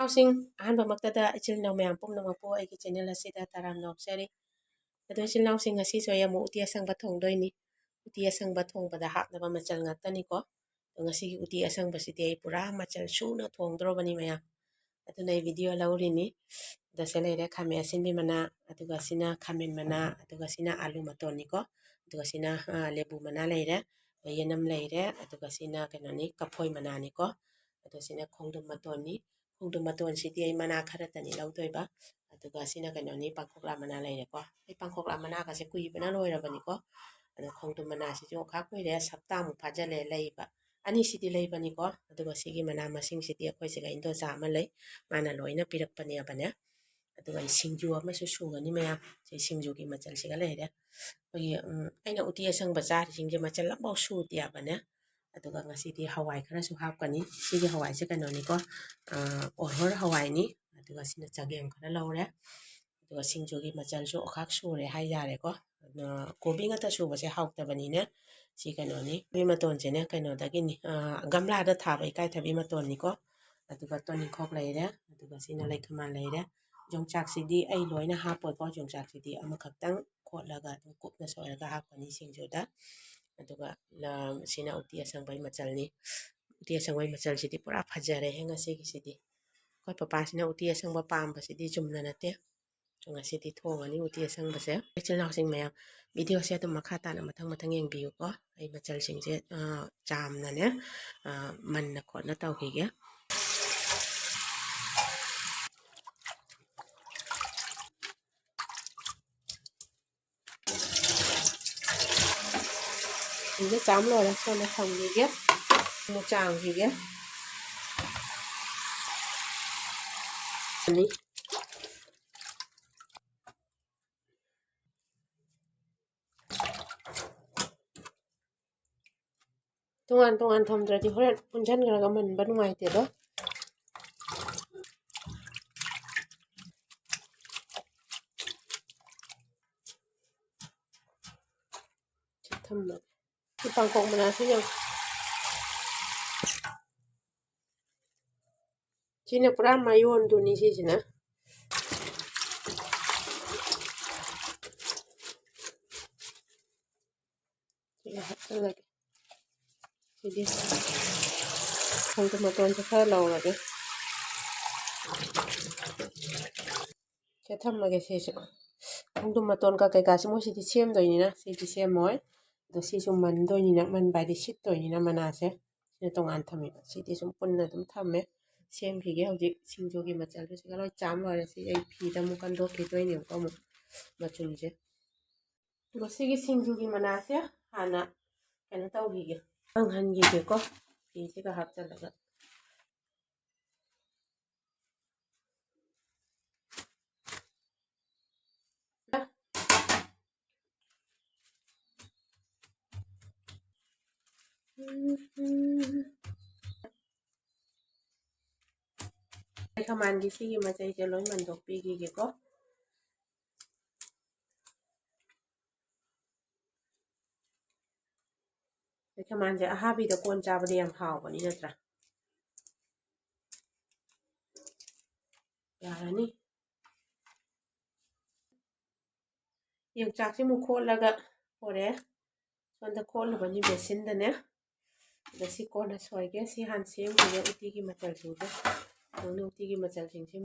ꯏꯆꯤꯜ ꯑꯍꯥꯟꯕꯃꯛꯇꯗ ꯏꯆꯤꯜ ꯏꯅꯥꯎ ꯃꯌꯥꯝ ꯄꯨꯝꯅꯃꯛꯄꯨ ꯑꯩꯒꯤ ꯆꯦꯅꯦꯜ ꯑꯁꯤꯗ ꯇꯔꯥꯝꯅ ꯑꯣꯛꯆꯔꯤ ꯑꯗꯣ ꯏꯆꯤꯜ ꯏꯅꯥꯎꯁꯤꯡ ꯉꯁꯤꯁꯨ ꯑꯩ ꯑꯃꯨꯛ ꯎꯇꯤ ꯑꯁꯪꯕ ꯊꯣꯡꯗꯣꯏꯅꯤ ꯎꯇꯤ ꯑꯁꯪꯕ ꯊꯣꯡꯕꯗ ꯍꯥꯞꯅꯕ ꯃꯆꯜ ꯉꯥꯛꯇꯅꯤꯀꯣ ꯑꯗꯣ ꯉꯁꯤꯒꯤ ꯎꯇꯤ ꯑꯁꯪꯕꯁꯤꯗꯤ ꯑꯩ ꯄꯨꯔꯥ ꯃꯆꯜ ꯁꯨꯅ ꯊꯣꯡꯗ꯭ꯔꯣꯕꯅꯤ ꯃꯌꯥꯝ ꯑꯗꯨꯅ ꯑꯩ ꯚꯤꯗꯤꯑꯣ ꯂꯧꯔꯤꯅꯤ ꯗꯁꯦ ꯂꯩꯔꯦ ꯈꯥꯃꯦꯟ ꯑꯁꯤꯟꯕꯤ ꯃꯅꯥ ꯑꯗꯨꯒ ꯁꯤꯅ ꯈꯥꯃꯦꯟ ꯃꯅꯥ ꯑꯗꯨꯒ ꯁꯤꯅ ꯑꯥꯂꯨ ꯃꯇꯣꯟꯅꯤꯀꯣ ꯑꯗꯨꯒ ꯁꯤꯅ ꯂꯦꯕꯨ ꯃꯅꯥ ꯂꯩꯔꯦ ꯌꯦꯅꯝ ꯂꯩꯔꯦ ꯑꯗꯨꯒ ꯁꯤꯅ ꯀꯩꯅꯣꯅꯤ ꯀꯐꯣꯏ ꯃꯅꯥꯅꯤꯀꯣ ꯑꯗꯨ ꯁꯤꯅ ꯈꯣꯡꯗ꯭ꯔꯨꯝ ꯃꯇꯣꯟꯅꯤ ꯈꯣꯡꯗ꯭ꯔꯨꯝ ꯃꯇꯣꯟꯁꯤꯗꯤ ꯑꯩ ꯃꯅꯥ ꯈꯔꯇꯅꯤ ꯂꯧꯗꯣꯏꯕ ꯑꯗꯨꯒ ꯁꯤꯅ ꯀꯩꯅꯣꯅꯤ ꯄꯥꯡꯈꯣꯛꯂꯥ ꯃꯅꯥ ꯂꯩꯔꯦꯀꯣ ꯑꯩ ꯄꯥꯡꯈꯣꯛꯂꯥ ꯃꯅꯥꯒꯁꯦ ꯀꯨꯏꯕꯅ ꯂꯣꯏꯔꯕꯅꯤꯀꯣ ꯑꯗꯣ ꯈꯣꯡꯗ꯭ꯔꯨꯝ ꯃꯅꯥꯁꯤꯁꯨ ꯑꯣꯈꯥꯛ ꯀꯨꯏꯔꯦ ꯍꯞꯇꯥꯃꯨꯛ ꯐꯥꯖꯤꯜꯂꯦ ꯂꯩꯕ ꯑꯅꯤꯁꯤꯗꯤ ꯂꯩꯕꯅꯤꯀꯣ ꯑꯗꯨꯒ ꯁꯤꯒꯤ ꯃꯅꯥ ꯃꯁꯤꯡꯁꯤꯗꯤ ꯑꯩꯈꯣꯏ ꯁꯤꯒ ꯏꯟꯗꯣꯟꯆꯥ ꯑꯃ ꯂꯩ ꯃꯥꯅ ꯂꯣꯏꯅ ꯄꯤꯔꯛꯄꯅꯦꯕꯅꯦ ꯑꯗꯨꯒ ꯑꯩ ꯁꯤꯡꯖꯨ ꯑꯃꯁꯨ ꯁꯨꯒꯅꯤ ꯃꯌꯥꯝ ꯁꯤ ꯁꯤꯡꯖꯨꯒꯤ ꯃꯆꯜꯁꯤꯒ ꯂꯩꯔꯦ ꯑꯩꯈꯣꯏꯒꯤ ꯑꯩꯅ ꯎꯇꯤ ꯑꯁꯪꯕ ꯆꯥꯔꯤꯁꯤꯡꯁꯦ ꯃꯆꯜ ꯑꯃꯐꯥꯎ ꯁꯨꯗꯦꯕꯅꯦ ꯑꯗꯨꯒ ꯉꯁꯤꯗꯤ ꯍꯋꯥꯏ ꯈꯔꯁꯨ ꯍꯥꯞꯀꯅꯤ ꯁꯤꯒꯤ ꯍꯋꯥꯏꯁꯦ ꯀꯩꯅꯣꯅꯤꯀꯣ ꯑꯣꯔꯍꯣꯔ ꯍꯋꯥꯏꯅꯤ ꯑꯗꯨꯒ ꯁꯤꯅ ꯆꯒꯦꯝ ꯈꯔ ꯂꯧꯔꯦ ꯑꯗꯨꯒ ꯁꯤꯡꯖꯨꯒꯤ ꯃꯆꯜꯁꯨ ꯑꯣꯈꯥꯛ ꯁꯨꯔꯦ ꯍꯥꯏꯇꯥꯔꯦꯀꯣ ꯀꯣꯕꯤ ꯉꯥꯛꯇ ꯁꯨꯕꯁꯦ ꯍꯥꯎꯇꯕꯅꯤꯅꯦ ꯁꯤ ꯀꯩꯅꯣꯅꯤ ꯊꯕꯤ ꯃꯇꯣꯟꯁꯤꯅꯦ ꯀꯩꯅꯣꯗꯒꯤꯅꯤ ꯒꯝꯂꯥꯗ ꯊꯥꯕ ꯏꯀꯥꯏꯊꯕꯤ ꯃꯇꯣꯟꯅꯤꯀꯣ ꯑꯗꯨꯒ ꯇꯣꯅꯤꯡꯈꯣꯛ ꯂꯩꯔꯦ ꯑꯗꯨꯒ ꯁꯤꯅ ꯂꯩꯈꯃꯥꯟ ꯂꯩꯔꯦ ꯌꯣꯡꯆꯥꯛꯁꯤꯗꯤ ꯑꯩ ꯂꯣꯏꯅ ꯍꯥꯞꯄꯣꯏꯀꯣ ꯌꯣꯡꯆꯥꯛꯁꯤꯗꯤ ꯑꯃꯈꯛꯇꯪ ꯈꯣꯠꯂꯒ ꯑꯗꯨꯝ ꯀꯨꯞꯅ ꯁꯣꯏꯔꯒ ꯍꯥꯞꯀꯅꯤ ꯁꯤꯡꯖꯨꯗ ꯑꯗꯨꯒ ꯁꯤꯅ ꯎꯇꯤ ꯑꯁꯪꯕꯒꯤ ꯃꯆꯜꯅꯤ ꯎꯇꯤ ꯑꯁꯪꯕꯒꯤ ꯃꯆꯜꯁꯤꯗꯤ ꯄꯨꯔꯥ ꯐꯖꯔꯦꯍꯦ ꯉꯁꯤꯒꯤꯁꯤꯗꯤ ꯑꯩꯈꯣꯏ ꯄꯄꯥꯁꯤꯅ ꯎꯇꯤ ꯑꯁꯪꯕ ꯄꯥꯝꯕꯁꯤꯗꯤ ꯆꯨꯝꯅ ꯅꯠꯇꯦ ꯉꯁꯤꯗꯤ ꯊꯣꯡꯉꯅꯤ ꯎꯇꯤ ꯑꯁꯪꯕꯁꯦ ꯏꯆꯤꯜ ꯏꯅꯥꯎꯁꯤꯡ ꯃꯌꯥꯝ ꯚꯤꯗꯤꯑꯣꯁꯦ ꯑꯗꯨꯝ ꯃꯈꯥ ꯇꯥꯅ ꯃꯊꯪ ꯌꯦꯡꯕꯤꯌꯨꯀꯣ ꯑꯩ ꯃꯆꯜꯁꯤꯡꯁꯦ ꯆꯥꯝꯅꯅꯦ ꯃꯟꯅ ꯈꯣꯠꯅ ꯇꯧꯈꯤꯒꯦ 이제 짬 넣어서 담기게 뭐 잠기게 아니 동안 담들어지 호래 분찬 그러가 만바 누가이때도 잠깐만 이 방콕만 하세요 지네 뿌라 마요온 돈이 시지나 이거 합쳐나게 이게 방금 어떤 저 나오나게 제탐하게 세죠 방금 어떤 가까이까지 모시디 시험도이니나 시디 시험을 또 시좀 만도이니나 만바디 시도이니나 만아세 시네 동안 탐이고 시디 좀 뻔나 좀 탐에 ꯁꯦꯝꯈꯤꯒꯦ ꯍꯧꯖꯤꯛ ꯁꯤꯡꯖꯨꯒꯤ ꯃꯆꯜꯗꯨ ꯁꯤꯒ ꯂꯣꯏ ꯆꯥꯝ ꯂꯣꯏꯔꯦ ꯁꯤ ꯑꯩ ꯐꯤꯗ ꯑꯃꯨꯛ ꯀꯟꯗꯣꯛꯈꯤꯗꯣꯏꯅꯦꯕꯀꯣ ꯑꯃꯨꯛ ꯃꯆꯨꯝꯁꯦ ꯑꯗꯨꯒ ꯁꯤꯒꯤ ꯁꯤꯡꯖꯨꯒꯤ ꯃꯅꯥꯁꯦ ꯍꯥꯟꯅ ꯀꯩꯅꯣ ꯇꯧꯈꯤꯒꯦ ꯀꯪꯍꯟꯈꯤꯒꯦꯀꯣ ꯐꯤꯁꯤꯒ ꯍꯥꯞꯆꯤꯜꯂꯒ ꯈꯥꯃꯦꯟꯒꯤ ꯁꯤꯒꯤ ꯃꯆꯩꯁꯦ ꯂꯣꯏ ꯃꯟꯗꯣꯛꯄꯤꯈꯤꯒꯦꯀꯣ ꯈꯥꯃꯦꯟꯁꯦ ꯑꯍꯥꯕꯤꯗ ꯀꯣꯟ ꯆꯥꯕꯗ ꯌꯥꯝ ꯍꯥꯎꯕꯅꯤ ꯅꯠꯇ꯭ꯔꯥ ꯌꯥꯔꯅꯤ ꯌꯣꯡꯆꯥꯛꯁꯤ ꯑꯃꯨꯛ ꯈꯣꯠꯂꯒ ꯄꯣꯔꯛꯑꯦ ꯁꯣꯝꯗ ꯈꯣꯠꯂꯨꯕꯅꯤ ꯕꯦꯁꯤꯟꯗꯅꯦ ꯑꯗ ꯁꯤ ꯀꯣꯟꯅ ꯁꯣꯏꯒꯦ ꯁꯤ ꯍꯥꯟꯅ ꯁꯦꯝꯈꯤꯒꯦ ꯎꯇꯤꯒꯤ ꯃꯆꯜꯁꯤꯡꯁꯦ ꯑꯗꯨꯅ ꯎꯇꯤꯒꯤ ꯃꯆꯜꯁꯤꯡꯁꯤ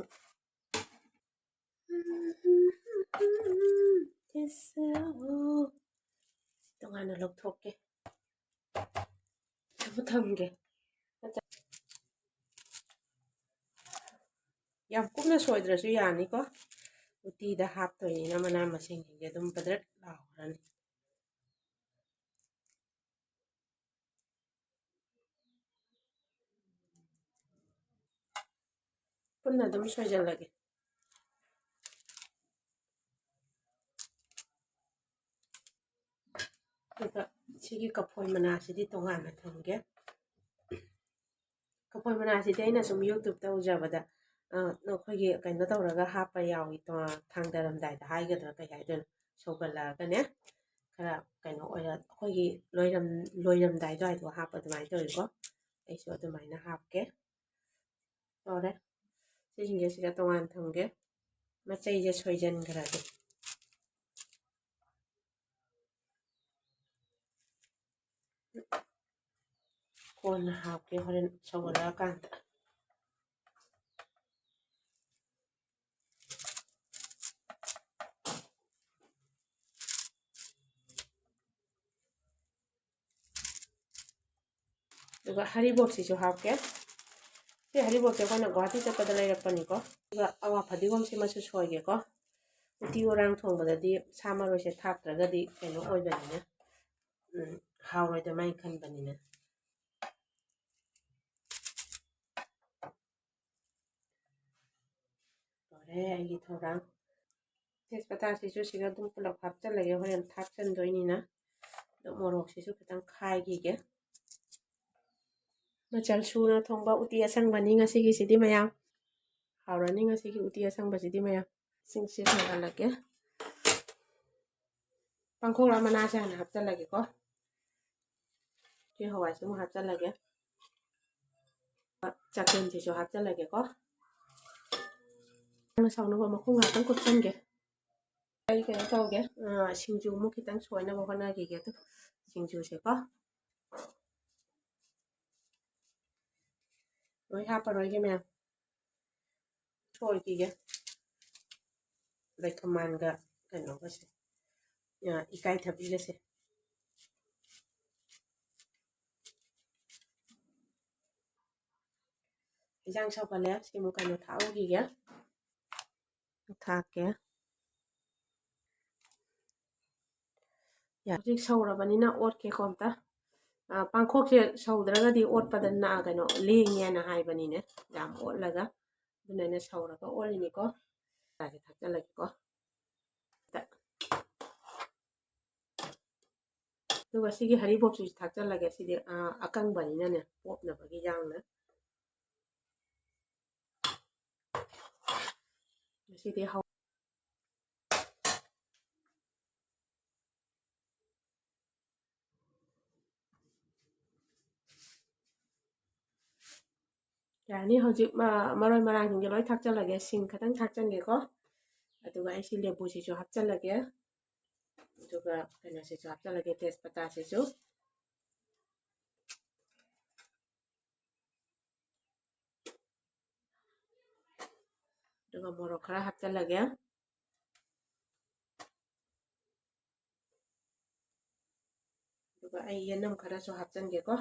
ꯇꯣꯉꯥꯟꯅ ꯂꯧꯊꯣꯛꯀꯦ ꯊꯝꯒꯦ ꯌꯥꯝ ꯀꯨꯞꯅ ꯁꯣꯏꯗ꯭ꯔꯁꯨ ꯌꯥꯅꯤꯀꯣ ꯎꯇꯤꯗ ꯍꯥꯞꯇꯣꯏꯅꯤꯅ ꯃꯅꯥ ꯃꯁꯤꯡꯁꯤꯡꯁꯦ ꯑꯗꯨꯝ ꯄꯗ꯭ꯔꯠ ꯂꯥꯎꯈ꯭ꯔꯅꯤ ꯄꯨꯟꯅ ꯑꯗꯨꯝ ꯁꯣꯏꯖꯜꯂꯒꯦ ꯑꯗꯨꯒ ꯁꯤꯒꯤ ꯀꯐꯣꯏ ꯃꯅꯥꯁꯤꯗꯤ ꯇꯣꯉꯥꯟꯅ ꯊꯝꯒꯦ ꯀꯐꯣꯏ ꯃꯅꯥꯁꯤꯗꯤ ꯑꯩꯅ ꯁꯨꯝ ꯌꯨꯇ꯭ꯌꯨꯕꯇ ꯎꯖꯕꯗ ꯑꯩꯈꯣꯏꯒꯤ ꯀꯩꯅꯣ ꯇꯧꯔꯒ ꯍꯥꯞꯄ ꯌꯥꯎꯏ ꯊꯥꯡꯗꯔꯝꯗꯥꯏꯗ ꯍꯥꯏꯒꯗ꯭ꯔꯥ ꯀꯩ ꯍꯥꯏꯗꯣꯏꯅꯣ ꯁꯧꯒꯠꯂꯛꯑꯒꯅꯦ ꯈꯔ ꯀꯩꯅꯣ ꯑꯣꯏꯔ ꯑꯩꯈꯣꯏꯒꯤ ꯂꯣꯏꯔꯝꯗꯥꯏ ꯑꯗꯨꯋꯥꯏꯗꯣ ꯍꯥꯞꯄ ꯑꯗꯨꯃꯥꯏꯅ ꯇꯧꯋꯤꯀꯣ ꯑꯩꯁꯨ ꯑꯗꯨꯃꯥꯏꯅ ꯍꯥꯞꯀꯦ ꯇꯧꯔꯦ ꯁꯤꯁꯤꯡꯁꯤꯒ ꯇꯣꯉꯥꯟ ꯊꯝꯒꯦ ꯃꯆꯩꯁꯦ ꯁꯣꯏꯖꯟꯈ꯭ꯔꯒꯦ ꯀꯣꯟꯅ ꯍꯥꯞꯀꯦ ꯍꯣꯔꯦꯟ ꯁꯧꯒꯠꯂꯛꯑꯀꯥꯟꯗ ꯑꯗꯨꯒ ꯍꯔꯤꯕꯣꯞꯁꯤꯁꯨ ꯍꯥꯞꯀꯦ ꯁꯤ ꯍꯔꯤꯕꯣꯞꯁꯦ ꯑꯩꯈꯣꯏꯅ ꯒꯨꯋꯥꯍꯥꯇꯤ ꯆꯠꯄꯗ ꯂꯩꯔꯛꯄꯅꯤꯀꯣ ꯑꯗꯨꯒ ꯑꯋꯥ ꯐꯗꯤꯒꯣꯝꯁꯤꯃꯁꯨ ꯁꯣꯏꯒꯦꯀꯣ ꯎꯇꯤ ꯑꯣꯏꯔꯥꯡ ꯊꯣꯡꯕꯗꯗꯤ ꯁꯥ ꯃꯔꯣꯏꯁꯦ ꯊꯥꯛꯇ꯭ꯔꯒꯗꯤ ꯀꯩꯅꯣ ꯑꯣꯏꯕꯅꯤꯅ ꯍꯥꯎꯔꯣꯏꯗꯃꯥꯏꯅ ꯈꯟꯕꯅꯤꯅ ꯂꯣꯏꯔꯦ ꯑꯩꯒꯤ ꯊꯧꯔꯥꯡ ꯇꯦꯖꯄꯇꯥꯁꯤꯁꯨ ꯁꯤꯒ ꯑꯗꯨꯝ ꯄꯨꯂꯞ ꯍꯥꯞꯆꯜꯂꯒꯦ ꯍꯣꯔꯦꯟ ꯊꯥꯛꯆꯟꯗꯣꯏꯅꯤꯅ ꯑꯗꯣ ꯃꯣꯔꯣꯛꯁꯤꯁꯨ ꯈꯤꯇꯪ ꯈꯥꯏꯈꯤꯒꯦ ꯃꯆꯜ ꯁꯨꯅ ꯊꯣꯡꯕ ꯎꯇꯤ ꯑꯁꯪꯕꯅꯤ ꯉꯁꯤꯒꯤꯁꯤꯗꯤ ꯃꯌꯥꯝ ꯍꯥꯎꯔꯅꯤ ꯉꯁꯤꯒꯤ ꯎꯇꯤ ꯑꯁꯪꯕꯁꯤꯗꯤ ꯃꯌꯥꯝ ꯏꯁꯤꯡꯁꯤ ꯁꯧꯍꯜꯂꯒꯦ ꯄꯥꯡꯈꯣꯛꯂꯥ ꯃꯅꯥꯁꯦ ꯍꯥꯟꯅ ꯍꯥꯞꯆꯜꯂꯒꯦꯀꯣ ꯁꯤ ꯍꯋꯥꯏꯁꯤ ꯑꯃꯨꯛ ꯍꯥꯞꯆꯜꯂꯒꯦ ꯆꯥꯛꯈꯨꯝꯁꯤꯁꯨ ꯍꯥꯞꯆꯜꯂꯒꯦꯀꯣ ꯁꯥꯎꯅꯕ ꯃꯈꯨꯝ ꯉꯥꯛꯇꯪ ꯀꯨꯞꯁꯟꯒꯦ ꯑꯩ ꯀꯩꯅꯣ ꯇꯧꯒꯦ ꯁꯤꯡꯖꯨ ꯑꯃꯨꯛ ꯈꯤꯇꯪ ꯁꯣꯏꯅꯕ ꯍꯣꯠꯅꯈꯤꯒꯦ ꯑꯗꯨ ꯁꯤꯡꯖꯨꯁꯦꯀꯣ ꯂꯣꯏ ꯍꯥꯞꯄꯔꯣꯏꯒꯦ ꯃꯌꯥꯝ ꯁꯣꯏꯈꯤꯒꯦ ꯂꯩꯈꯃꯥꯟꯒ ꯀꯩꯅꯣꯒꯁꯦ ꯏꯀꯥꯏꯊꯕꯤꯒꯁꯦ ꯏꯟꯖꯥꯡ ꯁꯧꯒꯠꯂꯦ ꯁꯤꯃꯨꯛ ꯀꯩꯅꯣ ꯊꯥꯛꯍꯧꯈꯤꯒꯦ ꯊꯥꯛꯀꯦ ꯍꯧꯖꯤꯛ ꯁꯧꯔꯕꯅꯤꯅ ꯑꯣꯠꯀꯦꯀꯣ ꯑꯝꯇ ꯄꯥꯡꯈꯣꯛꯁꯦ ꯁꯧꯗ꯭ꯔꯒꯗꯤ ꯑꯣꯠꯄꯗ ꯀꯩꯅꯣ ꯂꯦꯡꯉꯦꯅ ꯍꯥꯏꯕꯅꯤꯅꯦ ꯌꯥꯝ ꯑꯣꯠꯂꯒ ꯑꯗꯨꯅ ꯑꯩꯅ ꯁꯧꯔꯒ ꯑꯣꯠꯂꯤꯅꯤꯀꯣ ꯊꯥꯛꯆꯜꯂꯒꯦꯀꯣ ꯑꯗꯨꯒ ꯁꯤꯒꯤ ꯍꯔꯤꯕꯣꯞꯁꯤꯁꯨ ꯊꯥꯛꯆꯜꯂꯒꯦ ꯁꯤꯗꯤ ꯑꯀꯪꯕꯅꯤꯅꯅꯦ ꯄꯣꯞꯅꯕꯒꯤ ꯌꯥꯡꯅ ꯁꯤꯗꯤ ꯌꯥꯔꯅꯤ ꯍꯧꯖꯤꯛ ꯃꯔꯣꯏ ꯃꯔꯥꯡꯁꯤꯡꯁꯦ ꯂꯣꯏ ꯊꯥꯛꯆꯜꯂꯒꯦ ꯁꯤꯡ ꯈꯤꯇꯪ ꯊꯥꯛꯆꯟꯒꯦꯀꯣ ꯑꯗꯨꯒ ꯑꯩꯁꯤ ꯂꯦꯕꯨꯁꯤꯁꯨ ꯍꯥꯞꯆꯜꯂꯒꯦ ꯑꯗꯨꯒ ꯀꯩꯅꯣꯁꯤꯁꯨ ꯍꯥꯞꯆꯜꯂꯒꯦ ꯇꯦꯖꯄꯇꯥꯁꯤꯁꯨ ꯑꯗꯨꯒ ꯃꯣꯔꯣꯛ ꯈꯔ ꯍꯥꯞꯆꯜꯂꯒꯦ ꯑꯗꯨꯒ ꯑꯩ ꯌꯦꯅꯝ ꯈꯔꯁꯨ ꯍꯥꯞꯆꯟꯒꯦꯀꯣ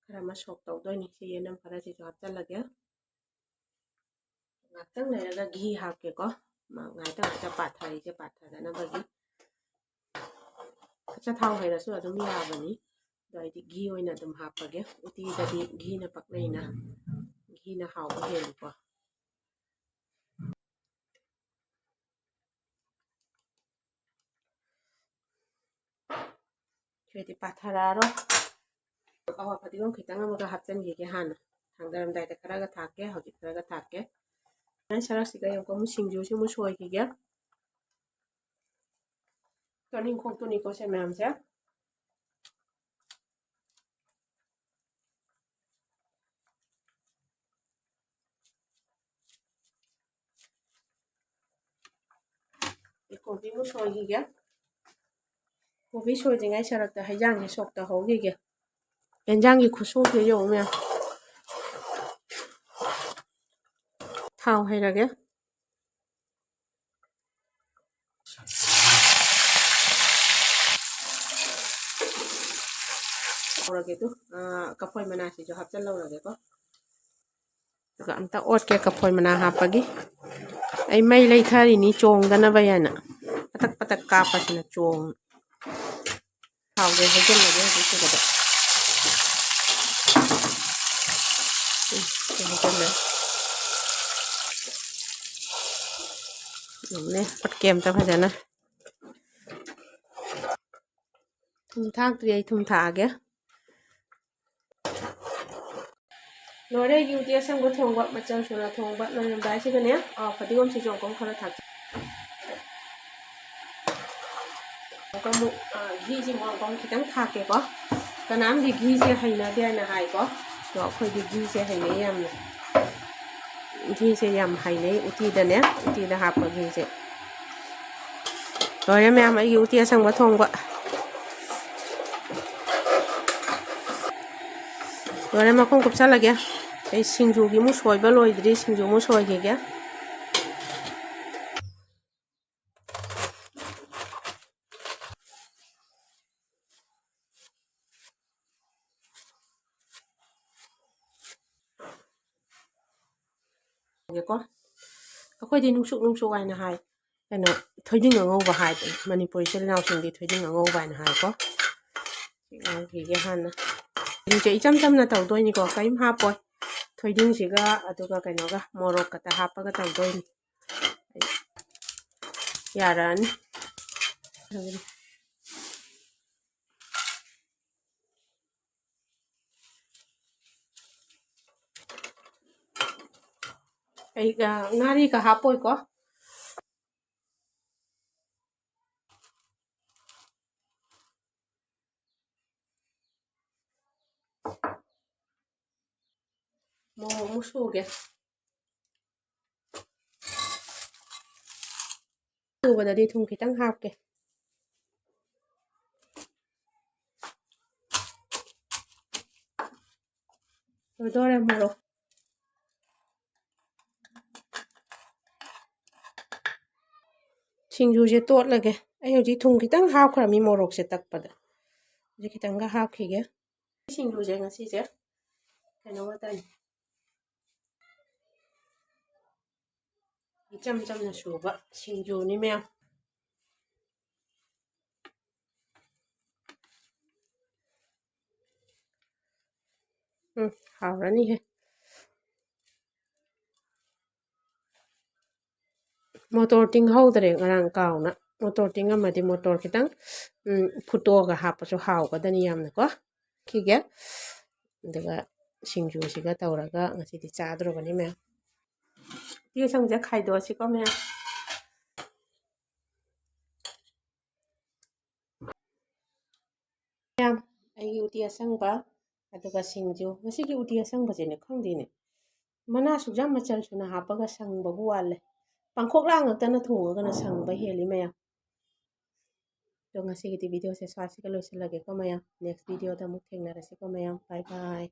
ꯈꯔ ꯑꯃ ꯁꯣꯛ ꯇꯧꯗꯣꯏꯅꯤ ꯁꯤ ꯌꯦꯅꯝ ꯈꯔꯁꯤꯁꯨ ꯍꯥꯞꯆꯜꯂꯒꯦ ꯉꯥꯛꯇꯪ ꯂꯩꯔꯒ ꯘꯤ ꯍꯥꯞꯀꯦꯀꯣ ꯉꯥꯏꯍꯥꯛꯇꯪ ꯄꯥꯊꯔꯤꯁꯦ ꯄꯥꯊꯗꯅꯕꯒꯤ ꯊꯥꯎ ꯍꯩꯔꯁꯨ ꯑꯗꯨꯝ ꯌꯥꯕꯅꯤ ꯑꯗꯣ ꯑꯩꯗꯤ ꯘꯤ ꯑꯣꯏꯅ ꯑꯗꯨꯝ ꯍꯥꯞꯄꯒꯦ ꯎꯇꯤꯗꯗꯤ ꯘꯤꯅ ꯄꯛꯅꯩꯅ ꯘꯤꯅ ꯍꯥꯎꯕ ꯍꯦꯜꯂꯤꯀꯣ ꯁꯤꯗꯤ ꯄꯥꯊꯔꯛꯑꯔꯣꯏ ꯑꯋꯥ ꯐꯗꯤꯒꯣꯝ ꯈꯤꯇꯪ ꯑꯃꯒ ꯍꯥꯞꯆꯤꯟꯈꯤꯒꯦ ꯍꯥꯟꯅ ꯊꯥꯡꯗꯔꯝꯗꯥꯏꯗ ꯈꯔꯒ ꯊꯥꯛꯀꯦ ꯍꯧꯖꯤꯛ ꯈꯔꯒ ꯊꯥꯛꯀꯦ ꯁꯔꯛꯁꯤꯒ ꯌꯦꯡꯉꯨꯀꯣ ꯑꯃꯨꯛ ꯁꯤꯡꯖꯨꯁꯤ ꯑꯃꯨꯛ ꯁꯣꯏꯈꯤꯒꯦ ꯇꯣꯅꯤꯡꯈꯣꯛꯇꯨꯅꯤꯀꯣ ꯁꯤ ꯃꯌꯥꯝꯁꯦ ꯀꯣꯕꯤ ꯑꯃꯨꯛ ꯁꯣꯏꯈꯤꯒꯦ ꯀꯣꯕꯤ ꯁꯣꯏꯗ꯭ꯔꯤꯉꯩ ꯁꯔꯛꯇ ꯍꯩꯖꯥꯡꯁꯦ ꯁꯣꯛ ꯇꯧꯍꯧꯈꯤꯒꯦ ꯌꯦꯟꯖꯥꯡꯒꯤ ꯈꯨꯠꯁꯣꯛꯁꯦ ꯌꯦꯡꯉꯨ ꯃꯌꯥꯝ ꯊꯥꯎ ꯍꯩꯔꯒꯦ ꯍꯧꯔꯒꯦ ꯑꯗꯨ ꯀꯐꯣꯏ ꯃꯅꯥꯁꯤꯁꯨ ꯍꯥꯞꯆꯤꯜꯍꯧꯔꯒꯦꯀꯣ ꯑꯗꯨꯒ ꯑꯝꯇ ꯑꯣꯠꯀꯦ ꯀꯐꯣꯏ ꯃꯅꯥ ꯍꯥꯞꯄꯒꯤ ꯑꯩ ꯃꯩ ꯂꯩꯊꯔꯤꯅꯤ ꯆꯣꯡꯗꯅꯕ ꯍꯥꯏꯅ ꯄꯇꯛ ꯄꯇꯛ ꯀꯥꯞꯄꯁꯤꯅ ꯆꯣꯡ ꯊꯥꯎꯁꯦ ꯍꯩꯖꯤꯜꯂꯒꯦ ꯍꯧꯖꯤꯛꯁꯤꯗ ꯍꯩꯖꯤꯜꯂꯦ ꯑꯗꯨꯝꯅꯦ ꯑꯣꯠꯀꯦ ꯑꯝꯇ ꯐꯖꯅ ꯊꯨꯝ ꯊꯥꯛꯇ꯭ꯔꯤ ꯑꯩ ꯊꯨꯝ ꯊꯥꯛꯑꯒꯦ ꯂꯣꯏꯔꯦ ꯑꯩꯒꯤ ꯎꯇꯤ ꯑꯁꯪꯕ ꯊꯣꯡꯕ ꯃꯆꯜ ꯁꯨꯅ ꯊꯣꯡꯕ ꯂꯣꯏꯔꯝꯗꯥꯏꯁꯤꯗꯅꯦ ꯐꯗꯤꯒꯣꯝꯁꯤꯁꯨ ꯑꯃꯨꯛ ꯈꯔ ꯊꯥꯛꯆꯤꯜꯂꯦ ꯑꯃꯨꯛ ꯘꯤꯁꯤ ꯑꯃꯨꯛ ꯈꯤꯇꯪ ꯊꯥꯛꯀꯦꯀꯣ ꯀꯅꯥꯝꯗꯤ ꯘꯤꯁꯦ ꯍꯩꯅꯗꯦ ꯍꯥꯏꯅ ꯍꯥꯏꯀꯣ ꯑꯗꯣ ꯑꯩꯈꯣꯏꯗꯤ ꯘꯤꯁꯦ ꯍꯩꯅꯩ ꯌꯥꯝꯅ ꯘꯤꯁꯦ ꯌꯥꯝ ꯍꯩꯅꯩ ꯎꯇꯤꯗꯅꯦ ꯎꯇꯤꯗ ꯍꯥꯞꯄ ꯘꯤꯁꯦ ꯂꯣꯏꯔꯦ ꯃꯌꯥꯝ ꯑꯩꯒꯤ ꯎꯇꯤ ꯑꯁꯪꯕ ꯊꯣꯡꯕ ꯂꯣꯏꯔꯦ ꯃꯈꯨꯝ ꯀꯨꯞꯁꯜꯂꯒꯦ ꯑꯩ ꯁꯤꯡꯖꯨꯒꯤ ꯑꯃꯨꯛ ꯁꯣꯏꯕ ꯂꯣꯏꯗ꯭ꯔꯤ ꯁꯤꯡꯖꯨ ꯑꯃꯨꯛ ꯁꯣꯏꯈꯤꯒꯦ ꯀꯣ ꯑꯩꯈꯣꯏꯗꯤ ꯅꯨꯡꯁꯨꯛ ꯍꯥꯏꯅ ꯍꯥꯏ ꯀꯩꯅꯣ ꯊꯣꯏꯗꯤꯡ ꯑꯉꯧꯕ ꯍꯥꯏꯕꯅꯤ ꯃꯅꯤꯄꯨꯔꯤ ꯏꯆꯤꯜ ꯏꯅꯥꯎꯁꯤꯡꯗꯤ ꯊꯣꯏꯗꯤꯡ ꯑꯉꯧꯕ ꯍꯥꯏꯅ ꯍꯥꯏꯀꯣ ꯉꯧꯈꯤꯒꯦ ꯍꯥꯟꯅ ꯁꯤꯡꯖꯨꯁꯦ ꯏꯆꯝ ꯆꯝꯅ ꯇꯧꯗꯣꯏꯅꯤꯀꯣ ꯀꯔꯤꯝ ꯍꯥꯞꯄꯣꯏ ꯊꯣꯏꯗꯤꯡꯁꯤꯒ ꯑꯗꯨꯒ ꯀꯩꯅꯣꯒ ꯃꯣꯔꯣꯛ ꯈꯛꯇ ꯍꯥꯞꯄꯒ ꯇꯧꯗꯣꯏꯅꯤ ꯌꯥꯔꯛꯑꯅꯤ ꯑꯩ ꯉꯥꯔꯤꯒ ꯍꯥꯞꯄꯣꯏꯀꯣ ꯃꯣꯔꯣꯛ ꯑꯃꯨꯛ ꯁꯨꯒꯦ ꯁꯨꯕꯗꯗꯤ ꯊꯨꯝ ꯈꯤꯇꯪ ꯍꯥꯞꯀꯦ ꯂꯣꯏꯗꯣꯔꯦ ꯃꯣꯔꯣꯛ ꯁꯤꯡꯖꯨꯁꯦ ꯇꯣꯠꯂꯒꯦ ꯑꯩ ꯍꯧꯖꯤꯛ ꯊꯨꯝ ꯈꯤꯇꯪ ꯍꯥꯞꯈ꯭ꯔꯃꯤ ꯃꯣꯔꯣꯛꯁꯦ ꯇꯛꯄꯗ ꯍꯧꯖꯤꯛ ꯈꯤꯇꯪꯒ ꯍꯥꯞꯈꯤꯒꯦ ꯁꯤꯡꯖꯨꯁꯦ ꯉꯁꯤꯁꯦ ꯀꯩꯅꯣ ꯉꯥꯛꯇꯅꯤ 이점 점는 수가 신주니면 하라니 해 모tor 팅 하우드래 ngarang kauna motor ting amadi motor kitang futoga hapaso haugadani yamna ko kige daga singjusiga tawraga ngasidi chadrobani me 티 상자 खाइदोसिको ma'am ma'am ꯑꯩꯒꯤ ꯎꯇꯤ ꯑꯁꯪꯕ ꯑꯗꯨꯒ ꯁꯤꯡꯖꯨ ꯉꯁꯤꯒꯤ ꯎꯇꯤ ꯑꯁꯪꯕꯁꯦꯅꯦ ꯈꯪꯗꯦꯅꯦ ꯃꯅꯥ ꯁꯨꯛꯌꯥꯝ ꯃꯆꯜ ꯁꯨꯅ ꯍꯥꯞꯄꯒ ꯁꯪꯕꯕꯨ ꯋꯥꯠꯂꯦ ꯄꯥꯡꯈꯣꯛꯂꯥ ꯉꯛꯇꯅ ꯊꯣꯡꯉꯒꯅ ꯁꯪꯕ ꯍꯦꯜꯂꯤ ꯃꯌꯥꯝ ꯑꯗꯣ ꯉꯁꯤꯒꯤꯗꯤ ꯚꯤꯗꯤꯑꯣꯁꯦ ꯁ꯭ꯋꯥꯏꯁꯤꯒ ꯂꯣꯏꯁꯤꯜꯂꯒꯦꯀꯣ ꯃꯌꯥꯝ ꯅꯦꯛꯁ ꯚꯤꯗꯤꯑꯣꯗ ꯑꯃꯨꯛ ꯊꯦꯡꯅꯔꯁꯤꯀꯣ ꯃꯌꯥꯝ ꯕꯥꯏ ꯕꯥꯏ